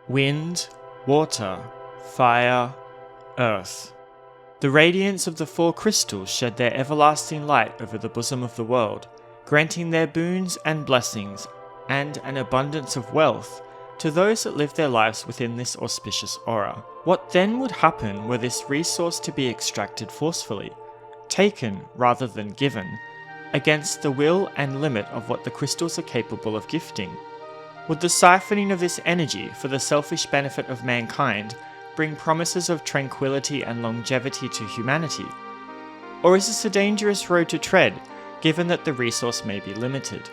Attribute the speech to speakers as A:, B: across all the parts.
A: wind, water, fire, earth. The radiance of the four crystals shed their everlasting light over the bosom of the world, granting their boons and blessings, and an abundance of wealth, to those that live their lives within this auspicious aura. What then would happen were this resource to be extracted forcefully, taken rather than given, against the will and limit of what the crystals are capable of gifting? Would the siphoning of this energy for the selfish benefit of mankind bring promises of tranquility and longevity to humanity? Or is this a dangerous road to tread, given that the resource may be limited?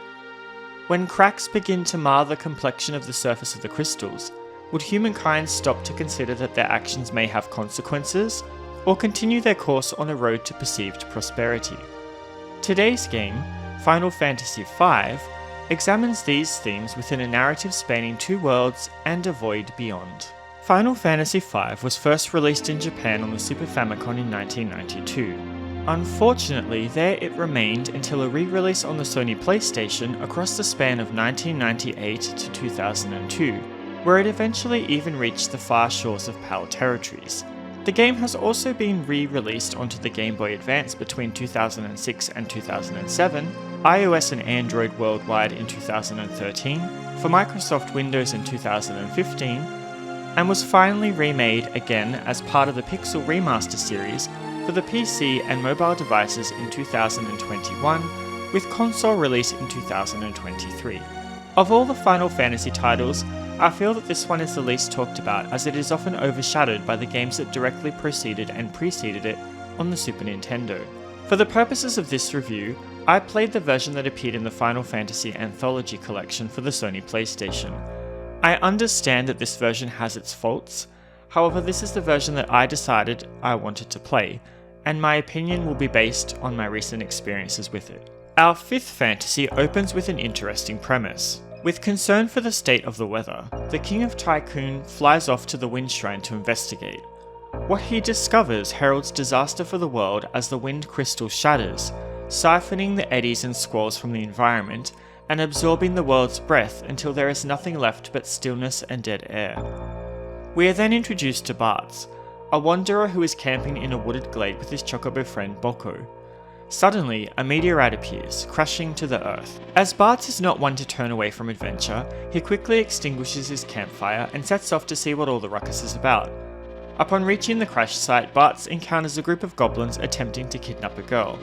A: When cracks begin to mar the complexion of the surface of the crystals, would humankind stop to consider that their actions may have consequences, or continue their course on a road to perceived prosperity? Today's game, Final Fantasy V, examines these themes within a narrative spanning two worlds and a void beyond. Final Fantasy V was first released in Japan on the Super Famicon in 1992. Unfortunately, there it remained until a re-release on the Sony PlayStation across the span of 1998 to 2002, where it eventually even reached the far shores of PAL territories. The game has also been re-released onto the Game Boy Advance between 2006 and 2007, iOS and Android worldwide in 2013, for Microsoft Windows in 2015, and was finally remade again as part of the Pixel Remaster series for the PC and mobile devices in 2021, with console release in 2023. Of all the Final Fantasy titles, I feel that this one is the least talked about, as it is often overshadowed by the games that directly preceded it on the Super Nintendo. For the purposes of this review, I played the version that appeared in the Final Fantasy Anthology collection for the Sony PlayStation. I understand that this version has its faults, however this is the version that I decided I wanted to play, and my opinion will be based on my recent experiences with it. Our fifth fantasy opens with an interesting premise. With concern for the state of the weather, the King of Tycoon flies off to the Wind Shrine to investigate. What he discovers heralds disaster for the world as the wind crystal shatters, siphoning the eddies and squalls from the environment and absorbing the world's breath until there is nothing left but stillness and dead air. We are then introduced to Bartz, a wanderer who is camping in a wooded glade with his chocobo friend Boko. Suddenly, a meteorite appears, crashing to the earth. As Bartz is not one to turn away from adventure, he quickly extinguishes his campfire and sets off to see what all the ruckus is about. Upon reaching the crash site, Bartz encounters a group of goblins attempting to kidnap a girl.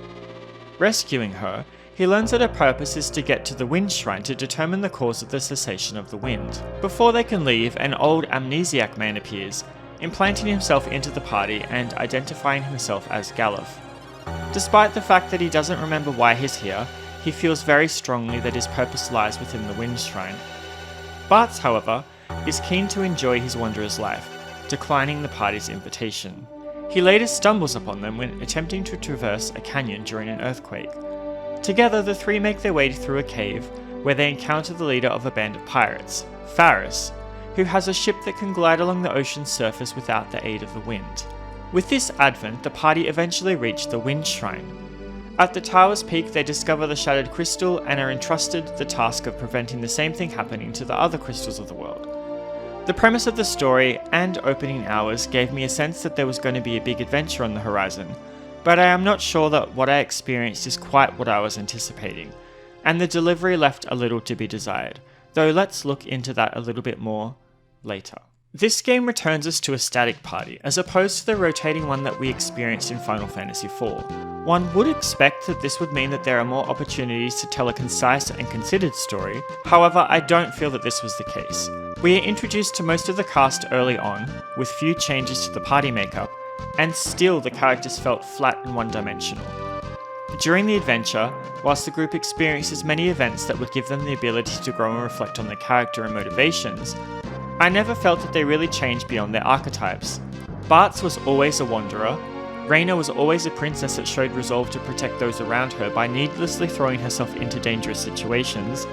A: Rescuing her, he learns that her purpose is to get to the Wind Shrine to determine the cause of the cessation of the wind. Before they can leave, an old amnesiac man appears, implanting himself into the party and identifying himself as Galuf. Despite the fact that he doesn't remember why he's here, he feels very strongly that his purpose lies within the Wind Shrine. Bartz, however, is keen to enjoy his wanderer's life, declining the party's invitation. He later stumbles upon them when attempting to traverse a canyon during an earthquake. Together, the three make their way through a cave, where they encounter the leader of a band of pirates, Faris, who has a ship that can glide along the ocean's surface without the aid of the wind. With this advent, the party eventually reach the Wind Shrine. At the tower's peak, they discover the shattered crystal and are entrusted the task of preventing the same thing happening to the other crystals of the world. The premise of the story and opening hours gave me a sense that there was going to be a big adventure on the horizon, but I am not sure that what I experienced is quite what I was anticipating, and the delivery left a little to be desired, though let's look into that a little bit more later. This game returns us to a static party, as opposed to the rotating one that we experienced in Final Fantasy IV. One would expect that this would mean that there are more opportunities to tell a concise and considered story, however I don't feel that this was the case. We are introduced to most of the cast early on, with few changes to the party makeup, and still the characters felt flat and one-dimensional. During the adventure, whilst the group experiences many events that would give them the ability to grow and reflect on their character and motivations, I never felt that they really changed beyond their archetypes. Bartz was always a wanderer, Reina was always a princess that showed resolve to protect those around her by needlessly throwing herself into dangerous situations,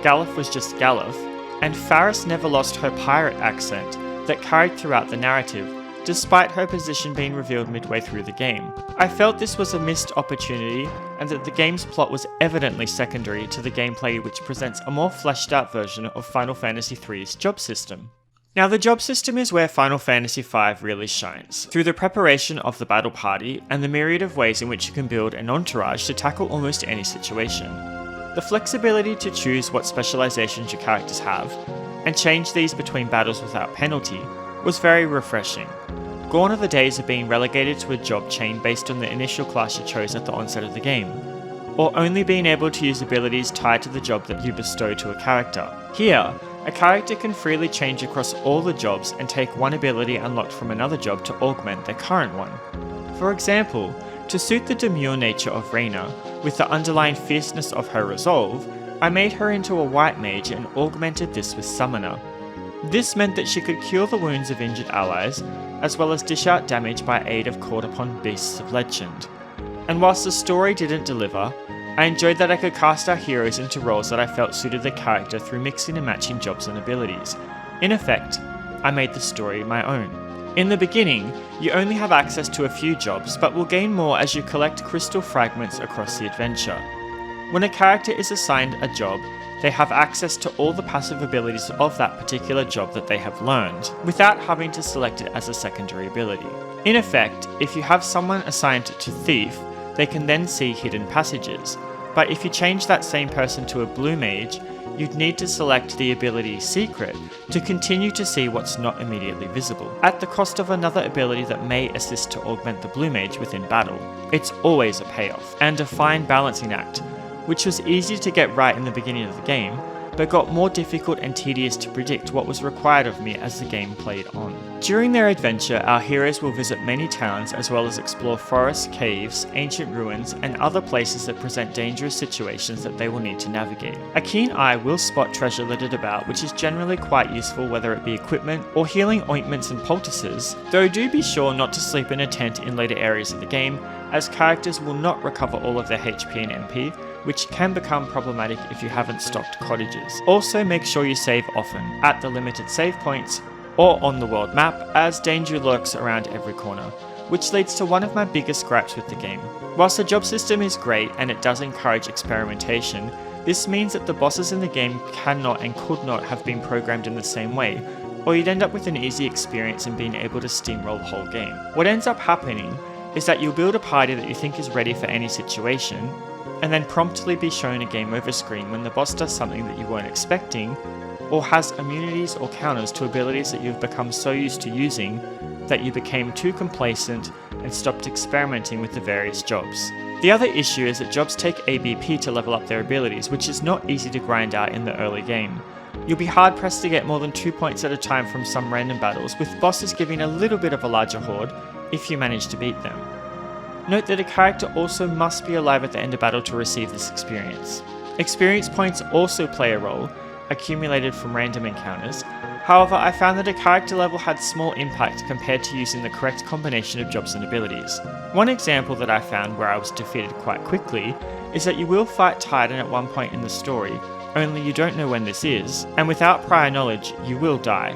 A: Galuf was just Galuf, and Faris never lost her pirate accent that carried throughout the narrative, despite her position being revealed midway through the game. I felt this was a missed opportunity, and that the game's plot was evidently secondary to the gameplay, which presents a more fleshed out version of Final Fantasy III's job system. Now the job system is where Final Fantasy V really shines, through the preparation of the battle party and the myriad of ways in which you can build an entourage to tackle almost any situation. The flexibility to choose what specializations your characters have, and change these between battles without penalty, was very refreshing. Gone are the days of being relegated to a job chain based on the initial class you chose at the onset of the game, or only being able to use abilities tied to the job that you bestow to a character. Here, a character can freely change across all the jobs and take one ability unlocked from another job to augment their current one. For example, to suit the demure nature of Reina, with the underlying fierceness of her resolve, I made her into a white mage and augmented this with Summoner. This meant that she could cure the wounds of injured allies, as well as dish out damage by aid of called upon beasts of legend. And whilst the story didn't deliver, I enjoyed that I could cast our heroes into roles that I felt suited the character through mixing and matching jobs and abilities. In effect, I made the story my own. In the beginning, you only have access to a few jobs, but will gain more as you collect crystal fragments across the adventure. When a character is assigned a job, they have access to all the passive abilities of that particular job that they have learned, without having to select it as a secondary ability. In effect, if you have someone assigned to Thief, they can then see hidden passages, but if you change that same person to a blue mage, you'd need to select the ability Secret to continue to see what's not immediately visible, at the cost of another ability that may assist to augment the blue mage within battle. It's always a payoff, and a fine balancing act, which was easy to get right in the beginning of the game, but got more difficult and tedious to predict what was required of me as the game played on. During their adventure, our heroes will visit many towns as well as explore forests, caves, ancient ruins, and other places that present dangerous situations that they will need to navigate. A keen eye will spot treasure littered about, which is generally quite useful whether it be equipment or healing ointments and poultices, though do be sure not to sleep in a tent in later areas of the game, as characters will not recover all of their HP and MP, which can become problematic if you haven't stocked cottages. Also make sure you save often, at the limited save points, or on the world map, as danger lurks around every corner, which leads to one of my biggest gripes with the game. Whilst the job system is great and it does encourage experimentation, this means that the bosses in the game cannot and could not have been programmed in the same way, or you'd end up with an easy experience in being able to steamroll the whole game. What ends up happening is that you'll build a party that you think is ready for any situation, and then promptly be shown a game over screen when the boss does something that you weren't expecting, or has immunities or counters to abilities that you've become so used to using that you became too complacent and stopped experimenting with the various jobs. The other issue is that jobs take ABP to level up their abilities, which is not easy to grind out in the early game. You'll be hard pressed to get more than 2 points at a time from some random battles, with bosses giving a little bit of a larger horde if you manage to beat them. Note that a character also must be alive at the end of battle to receive this experience. Experience points also play a role, accumulated from random encounters. However, I found that a character level had small impact compared to using the correct combination of jobs and abilities. One example that I found where I was defeated quite quickly is that you will fight Titan at one point in the story, only you don't know when this is, and without prior knowledge, you will die.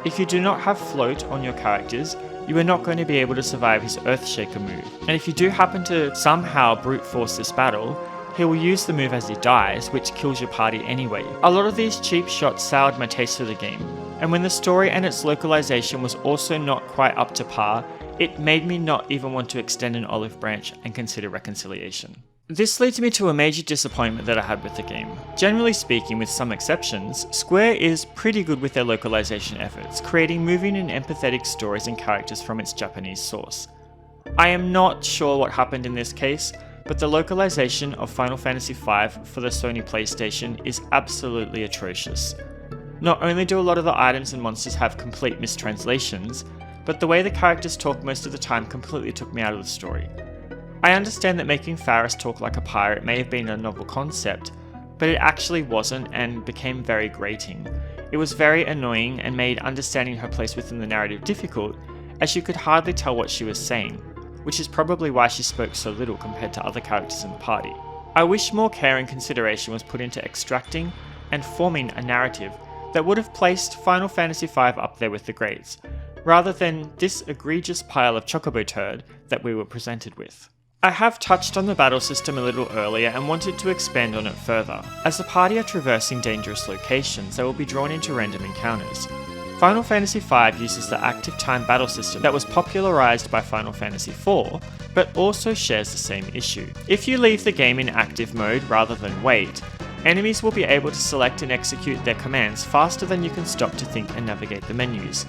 A: If you do not have float on your characters, you are not going to be able to survive his Earthshaker move, and if you do happen to somehow brute force this battle, he will use the move as he dies, which kills your party anyway. A lot of these cheap shots soured my taste for the game, and when the story and its localization was also not quite up to par, it made me not even want to extend an olive branch and consider reconciliation. This leads me to a major disappointment that I had with the game. Generally speaking, with some exceptions, Square is pretty good with their localization efforts, creating moving and empathetic stories and characters from its Japanese source. I am not sure what happened in this case, but the localization of Final Fantasy V for the Sony PlayStation is absolutely atrocious. Not only do a lot of the items and monsters have complete mistranslations, but the way the characters talk most of the time completely took me out of the story. I understand that making Faris talk like a pirate may have been a novel concept, but it actually wasn't and became very grating. It was very annoying and made understanding her place within the narrative difficult, as you could hardly tell what she was saying, which is probably why she spoke so little compared to other characters in the party. I wish more care and consideration was put into extracting and forming a narrative that would have placed Final Fantasy V up there with the greats, rather than this egregious pile of chocobo turd that we were presented with. I have touched on the battle system a little earlier and wanted to expand on it further. As the party are traversing dangerous locations, they will be drawn into random encounters. Final Fantasy V uses the active time battle system that was popularised by Final Fantasy IV, but also shares the same issue. If you leave the game in active mode rather than wait, enemies will be able to select and execute their commands faster than you can stop to think and navigate the menus,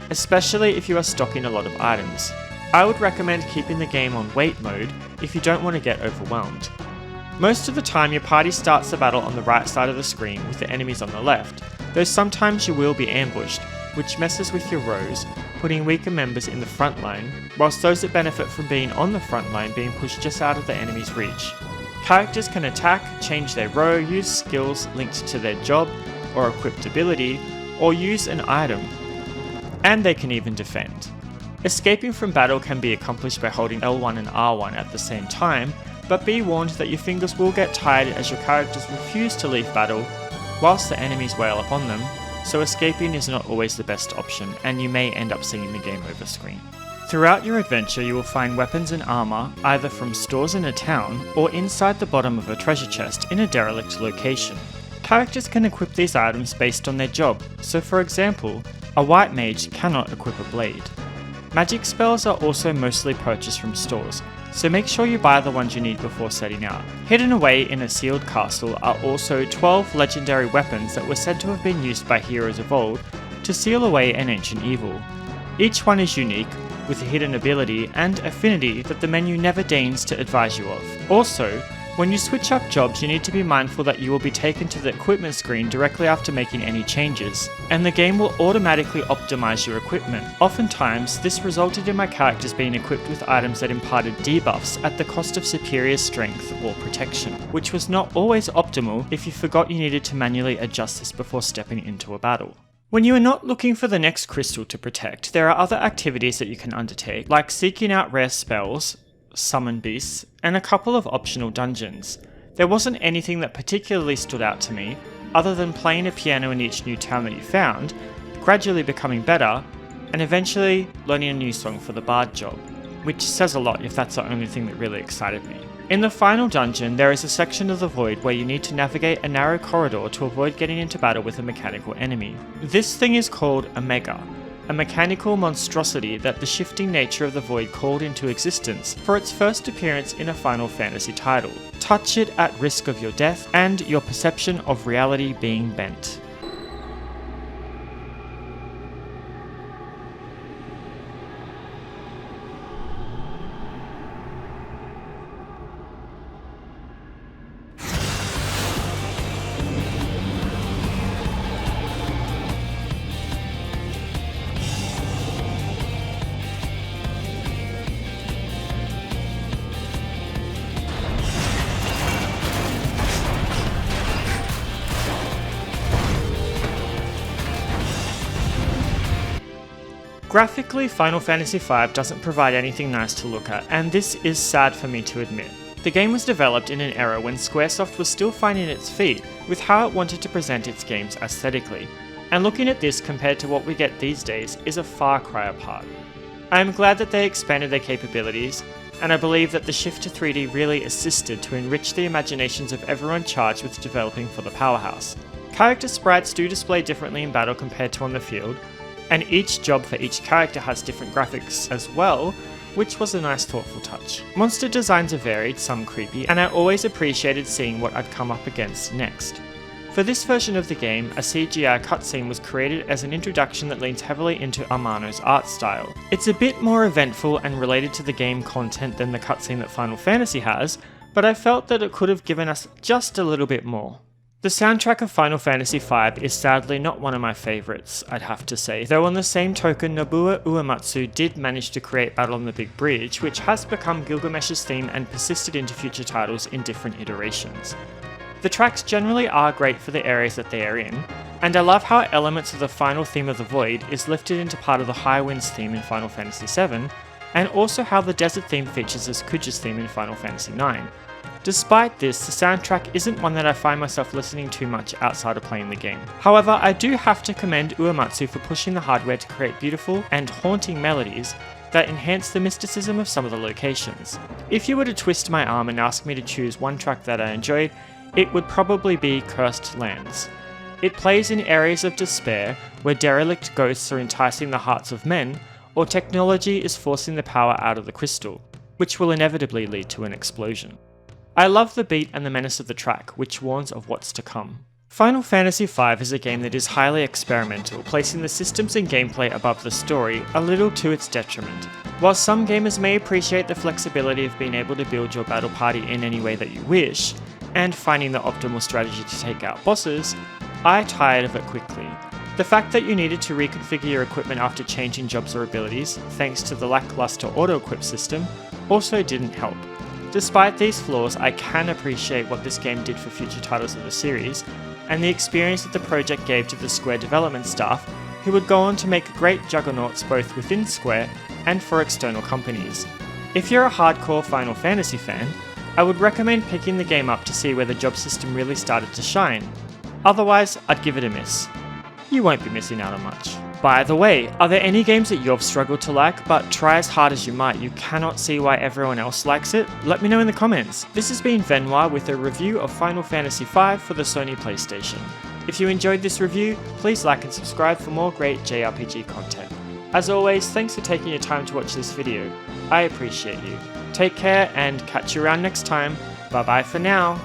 A: especially if you are stocking a lot of items. I would recommend keeping the game on wait mode if you don't want to get overwhelmed. Most of the time your party starts the battle on the right side of the screen with the enemies on the left, though sometimes you will be ambushed, which messes with your rows, putting weaker members in the front line, whilst those that benefit from being on the front line being pushed just out of the enemy's reach. Characters can attack, change their row, use skills linked to their job or equipped ability, or use an item. And they can even defend. Escaping from battle can be accomplished by holding L1 and R1 at the same time, but be warned that your fingers will get tired as your characters refuse to leave battle whilst the enemies wail upon them, so escaping is not always the best option and you may end up seeing the game over screen. Throughout your adventure you will find weapons and armour either from stores in a town or inside the bottom of a treasure chest in a derelict location. Characters can equip these items based on their job, so for example, a white mage cannot equip a blade. Magic spells are also mostly purchased from stores, so make sure you buy the ones you need before setting out. Hidden away in a sealed castle are also 12 legendary weapons that were said to have been used by heroes of old to seal away an ancient evil. Each one is unique, with a hidden ability and affinity that the menu never deigns to advise you of. Also, when you switch up jobs, you need to be mindful that you will be taken to the equipment screen directly after making any changes, and the game will automatically optimize your equipment. Oftentimes, this resulted in my characters being equipped with items that imparted debuffs at the cost of superior strength or protection, which was not always optimal if you forgot you needed to manually adjust this before stepping into a battle. When you are not looking for the next crystal to protect, there are other activities that you can undertake, like seeking out rare spells, summon beasts, and a couple of optional dungeons. There wasn't anything that particularly stood out to me, other than playing a piano in each new town that you found, gradually becoming better, and eventually learning a new song for the bard job, which says a lot if that's the only thing that really excited me. In the final dungeon, there is a section of the void where you need to navigate a narrow corridor to avoid getting into battle with a mechanical enemy. This thing is called a mega, a mechanical monstrosity that the shifting nature of the void called into existence for its first appearance in a Final Fantasy title. Touch it at risk of your death and your perception of reality being bent. Graphically, Final Fantasy V doesn't provide anything nice to look at, and this is sad for me to admit. The game was developed in an era when Squaresoft was still finding its feet with how it wanted to present its games aesthetically, and looking at this compared to what we get these days is a far cry apart. I am glad that they expanded their capabilities, and I believe that the shift to 3D really assisted to enrich the imaginations of everyone charged with developing for the powerhouse. Character sprites do display differently in battle compared to on the field, and each job for each character has different graphics as well, which was a nice thoughtful touch. Monster designs are varied, some creepy, and I always appreciated seeing what I'd come up against next. For this version of the game, a CGI cutscene was created as an introduction that leans heavily into Amano's art style. It's a bit more eventful and related to the game content than the cutscene that Final Fantasy has, but I felt that it could have given us just a little bit more. The soundtrack of Final Fantasy V is sadly not one of my favourites, I'd have to say, though on the same token Nobuo Uematsu did manage to create Battle on the Big Bridge, which has become Gilgamesh's theme and persisted into future titles in different iterations. The tracks generally are great for the areas that they are in, and I love how elements of the final theme of the Void is lifted into part of the High Winds theme in Final Fantasy VII, and also how the desert theme features as Kuja's theme in Final Fantasy IX. Despite this, the soundtrack isn't one that I find myself listening to much outside of playing the game. However, I do have to commend Uematsu for pushing the hardware to create beautiful and haunting melodies that enhance the mysticism of some of the locations. If you were to twist my arm and ask me to choose one track that I enjoyed, it would probably be Cursed Lands. It plays in areas of despair where derelict ghosts are enticing the hearts of men, or technology is forcing the power out of the crystal, which will inevitably lead to an explosion. I love the beat and the menace of the track, which warns of what's to come. Final Fantasy V is a game that is highly experimental, placing the systems and gameplay above the story, a little to its detriment. While some gamers may appreciate the flexibility of being able to build your battle party in any way that you wish, and finding the optimal strategy to take out bosses, I tired of it quickly. The fact that you needed to reconfigure your equipment after changing jobs or abilities, thanks to the lackluster auto-equip system, also didn't help. Despite these flaws, I can appreciate what this game did for future titles of the series, and the experience that the project gave to the Square development staff, who would go on to make great juggernauts both within Square and for external companies. If you're a hardcore Final Fantasy fan, I would recommend picking the game up to see where the job system really started to shine. Otherwise, I'd give it a miss. You won't be missing out on much. By the way, are there any games that you've struggled to like, but try as hard as you might, you cannot see why everyone else likes it? Let me know in the comments. This has been Venoir with a review of Final Fantasy V for the Sony PlayStation. If you enjoyed this review, please like and subscribe for more great JRPG content. As always, thanks for taking your time to watch this video. I appreciate you. Take care and catch you around next time. Bye bye for now.